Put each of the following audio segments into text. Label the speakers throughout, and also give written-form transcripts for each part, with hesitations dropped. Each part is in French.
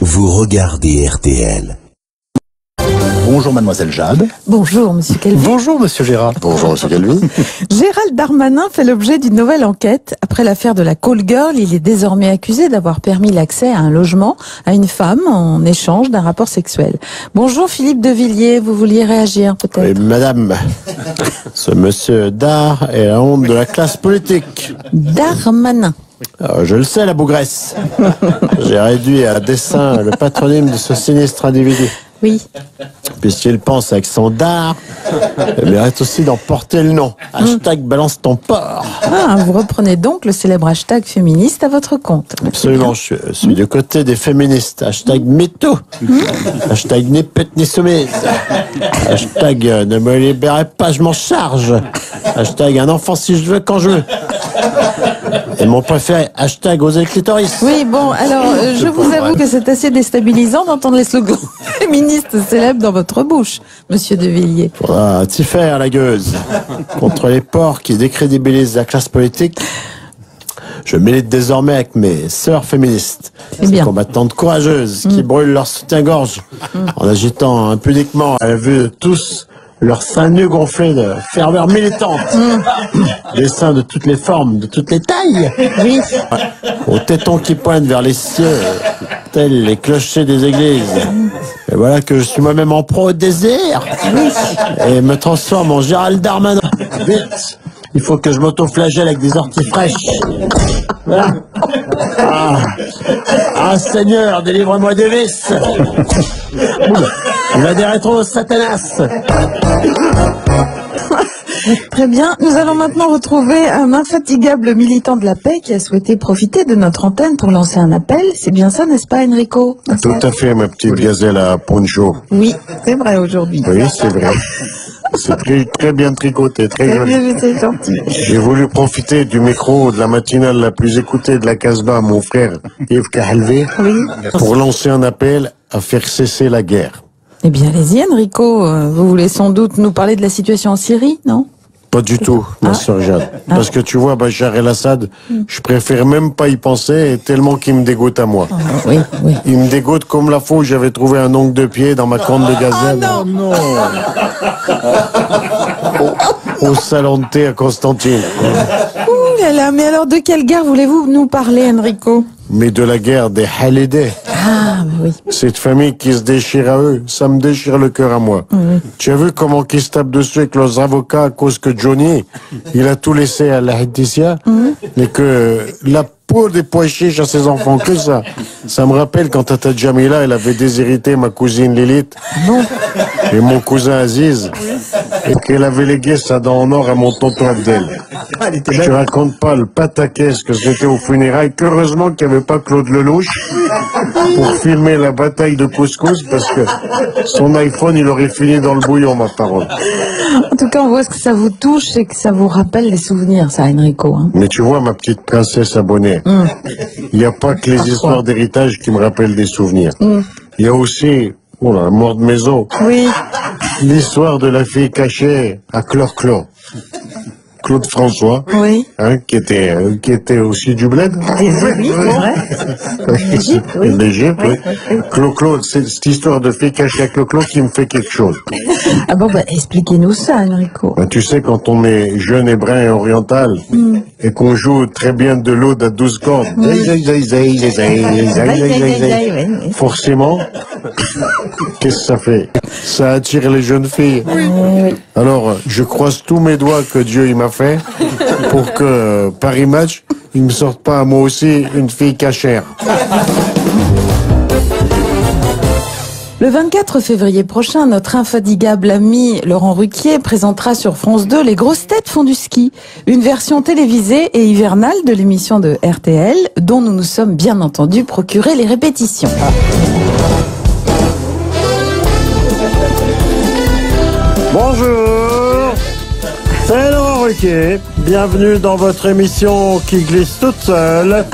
Speaker 1: Vous regardez RTL.
Speaker 2: Bonjour mademoiselle Jade.
Speaker 3: Bonjour monsieur Calvi.
Speaker 2: Bonjour monsieur Gérard.
Speaker 4: Bonjour monsieur Calvi.
Speaker 3: Gérald Darmanin fait l'objet d'une nouvelle enquête. Après l'affaire de la call girl, il est désormais accusé d'avoir permis l'accès à un logement à une femme en échange d'un rapport sexuel. Bonjour Philippe de Villiers, vous vouliez réagir peut-être?
Speaker 4: Madame, ce monsieur Dar est la honte de la classe politique.
Speaker 3: Darmanin.
Speaker 4: Je le sais, la bougresse. J'ai réduit à dessein le patronyme de ce sinistre individu.
Speaker 3: Oui.
Speaker 4: Puisqu'il pense avec son dard, il mérite aussi d'en porter le nom. Hashtag balance ton porc.
Speaker 3: Ah, vous reprenez donc le célèbre hashtag féministe à votre compte.
Speaker 4: Absolument, je suis du côté des féministes. Hashtag MeToo. Hashtag ni pute ni soumise. Hashtag ne me libérez pas, je m'en charge. Hashtag un enfant si je veux, quand je veux. Et mon préféré, hashtag oser le clitoris.
Speaker 3: Oui, bon, alors, je vous avoue que c'est assez déstabilisant d'entendre les slogans féministes célèbres dans votre bouche, monsieur de Villiers.
Speaker 4: Voilà, t'y faire, la gueuse. Contre les porcs qui décrédibilisent la classe politique, je milite désormais avec mes sœurs féministes.
Speaker 3: C'est bien.
Speaker 4: Combattantes courageuses qui brûlent leur soutien-gorge en agitant impudiquement à la vue de tous leurs seins nus gonflés de ferveur militante. Des seins de toutes les formes, de toutes les tailles.
Speaker 3: Oui.
Speaker 4: Aux tétons qui pointent vers les cieux, tels les clochers des églises. Et voilà que je suis moi-même en proie au désert. Et me transforme en Gérald Darmanin. Vite, il faut que je m'auto-flagelle avec des orties fraîches. Voilà. Ah, Seigneur, délivre-moi des vices. Il va des rétros, Satanas.
Speaker 3: Très bien. Nous allons maintenant retrouver un infatigable militant de la paix qui a souhaité profiter de notre antenne pour lancer un appel. C'est bien ça, n'est-ce pas, Enrico?
Speaker 4: Tout à fait, ma petite gazelle à poncho.
Speaker 3: Oui, c'est vrai aujourd'hui.
Speaker 4: Oui, c'est vrai. C'est très bien tricoté, très joli.
Speaker 3: C'est gentil.
Speaker 4: J'ai voulu profiter du micro de la matinale la plus écoutée de la Casbah, mon frère Yves Kahalvé, pour lancer un appel à faire cesser la guerre.
Speaker 3: Eh bien, allez-y, Enrico. Vous voulez sans doute nous parler de la situation en Syrie, non?
Speaker 4: Pas du tout, ma sœur Jade. Parce que tu vois, Bachar el-Assad, je préfère même pas y penser, tellement qu'il me dégoûte à moi.
Speaker 3: Oui, oui.
Speaker 4: Il me dégoûte comme la fois où j'avais trouvé un ongle de pied dans ma corne de gazelle.
Speaker 3: non.
Speaker 4: Au salon de thé à Constantine.
Speaker 3: Ouh là là, mais alors de quelle guerre voulez-vous nous parler, Enrico?
Speaker 4: Mais de la guerre des Halidés.
Speaker 3: Ah, bah oui.
Speaker 4: Cette famille qui se déchire à eux, ça me déchire le cœur à moi. Tu as vu comment qu'ils se tapent dessus avec leurs avocats à cause que Johnny, il a tout laissé à la Haïticia, et que la peau des pois chiches à ses enfants, que ça. Ça me rappelle quand Tata Jamila, elle avait déshérité ma cousine Lilith et mon cousin Aziz, et qu'elle avait légué sa dent en or à mon tonton Abdel. Je te raconte pas le pataquès que c'était aux funérailles, qu'heureusement qu'il n'y avait pas Claude Lelouch pour filmer la bataille de couscous, parce que son iPhone, il aurait fini dans le bouillon, ma parole.
Speaker 3: En tout cas, on voit ce que ça vous touche et que ça vous rappelle les souvenirs, ça, Enrico. Hein.
Speaker 4: Mais tu vois, ma petite princesse abonnée, il n'y a pas que les histoires d'héritage qui me rappellent des souvenirs. Il y a aussi, la mort de maison.
Speaker 3: Oui.
Speaker 4: L'histoire de la fille cachée à Clore-Clos. Claude François,
Speaker 3: Oui.
Speaker 4: hein, qui était aussi du bled.
Speaker 3: Oui, c'est vrai.
Speaker 4: L'Égypte, oui. Clo-Clo, c'est cette histoire de fille cachée à Clo-Clo qui me fait quelque chose.
Speaker 3: Ah bon, bah, expliquez-nous ça, Enrico.
Speaker 4: Ben, tu sais, quand on est jeune et brun et oriental, et qu'on joue très bien de l'aude à 12 cordes, forcément, qu'est-ce que ça fait? Ça attire les jeunes filles. Alors, je croise tous mes doigts que Dieu il m'a fait pour que Paris Match, il me sorte pas à moi aussi une fille cachère.
Speaker 3: Le 24 février prochain, notre infatigable ami Laurent Ruquier présentera sur France 2 Les grosses têtes font du ski, une version télévisée et hivernale de l'émission de RTL, dont nous nous sommes bien entendu procuré les répétitions.
Speaker 4: Bonjour, c'est Laurent Ruquier. Bienvenue dans votre émission qui glisse toute seule.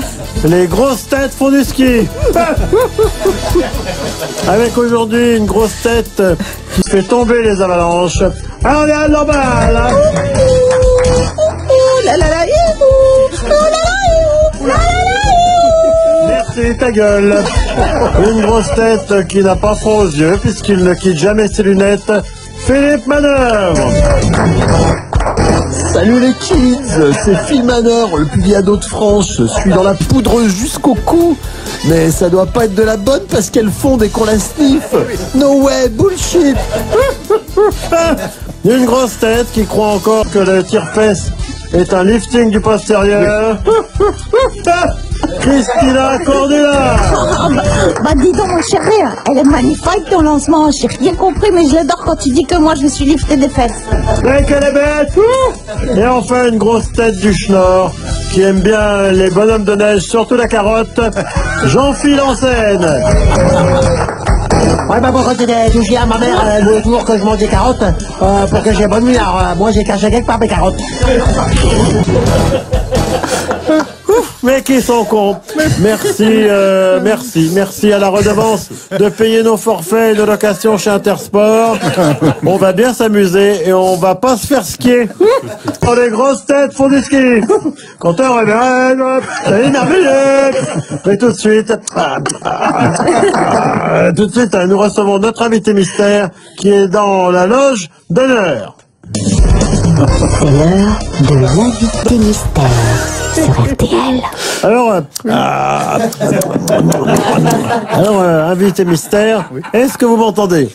Speaker 4: Les grosses têtes font du ski. Avec aujourd'hui une grosse tête qui fait tomber les avalanches. Alors, regarde l'emballe. merci, ta gueule. Une grosse tête qui n'a pas froid aux yeux puisqu'il ne quitte jamais ses lunettes. Philippe Manœuvre.
Speaker 5: Salut les kids, c'est Phil Manœuvre, le plus vieil ado de France. Je suis dans la poudreuse jusqu'au cou. Mais ça doit pas être de la bonne parce qu'elle fond dès qu'on la sniffe. No way, bullshit.
Speaker 4: Une grosse tête qui croit encore que le tire-fesse est un lifting du postérieur. Christina Cordula.
Speaker 6: Bah dis donc mon chéri, elle est magnifique ton lancement, j'ai rien compris mais je l'adore quand tu dis que moi je me suis lifté des fesses.
Speaker 4: Mais qu'elle est bête. Et enfin une grosse tête du schnorr qui aime bien les bonhommes de neige, surtout la carotte, Jean-Phil en scène.
Speaker 7: Ouais, bah, moi, quand je dis à ma mère, elle veut toujours que je mange des carottes, pour que j'ai bonne nuit. Alors, moi, j'ai caché quelque part mes carottes.
Speaker 4: Mais qui sont cons. Merci à la redevance de payer nos forfaits de location chez Intersport. On va bien s'amuser et on va pas se faire skier. Oh, les grosses têtes font du ski. Quand on réveille, c'est merveilleux. Mais tout de suite, nous recevons notre invité mystère qui est dans la loge d'honneur.
Speaker 6: C'est l'heure de l'invité mystère sur RTL.
Speaker 4: Alors, invité mystère, est-ce que vous m'entendez?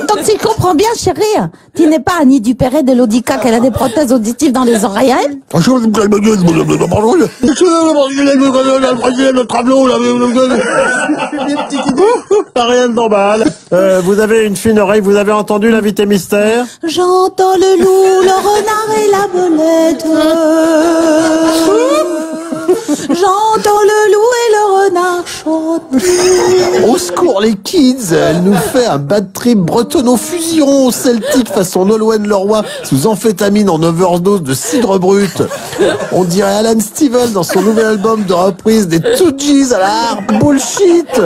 Speaker 6: Donc si je comprends bien chéri, tu n'es pas Annie Dupéret de l'Audica qu'elle a des prothèses auditives dans les oreilles à elle?
Speaker 4: Ariel Dombal, vous avez une fine oreille, vous avez entendu l'invité mystère?
Speaker 6: J'entends le loup, le renard et la belette. J'entends le loup et le renard chanter.
Speaker 5: Au secours les kids, elle nous fait un bad trip bretonno-fusion celtique façon Nolwenn Leroy sous amphétamine en overdose de cidre brut. On dirait Alan Stivell dans son nouvel album de reprise des Stooges à la harpe. Bullshit.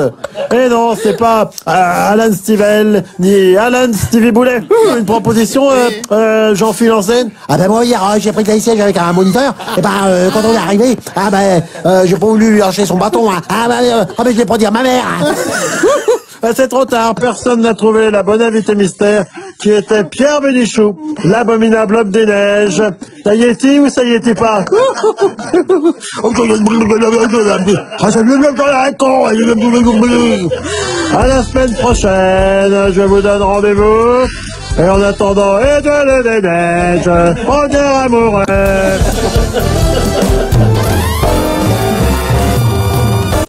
Speaker 4: Eh non, c'est pas Alan Stivell ni Alan Stevie Boulet. Une proposition, Jean-Phil en scène?
Speaker 7: Ah ben moi hier j'ai pris le siège avec un moniteur et quand on est arrivé j'ai pas voulu lui lâcher son bâton mais je vais pas dire ma mère.
Speaker 4: C'est trop tard, personne n'a trouvé la bonne invité mystère qui était Pierre Bénichou, l'abominable homme des neiges. Ça y est-il ou ça y est-il pas? À la semaine prochaine, je vous donne rendez-vous. Et en attendant, étoile des neiges, on est amoureux.